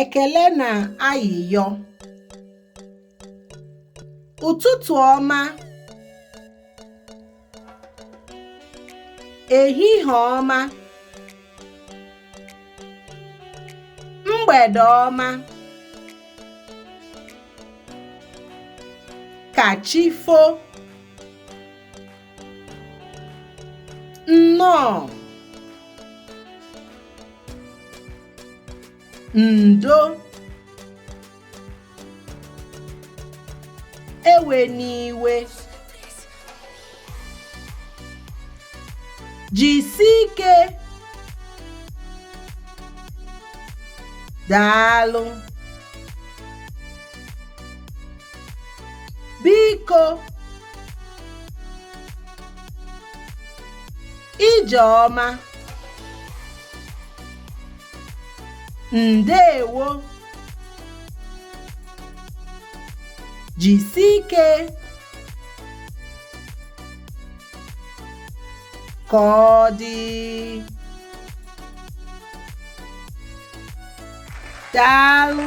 ekele na ayịyọ. Ụtụtụ ọma, ehihie ọma, mgbede ọma, ka chi foo, nnọọ, ndo, ewe n'iwe, jisie ike, daalụ, biko, ije ọma, ndeewo, jisie ike, ka ọ dị. Daalụ.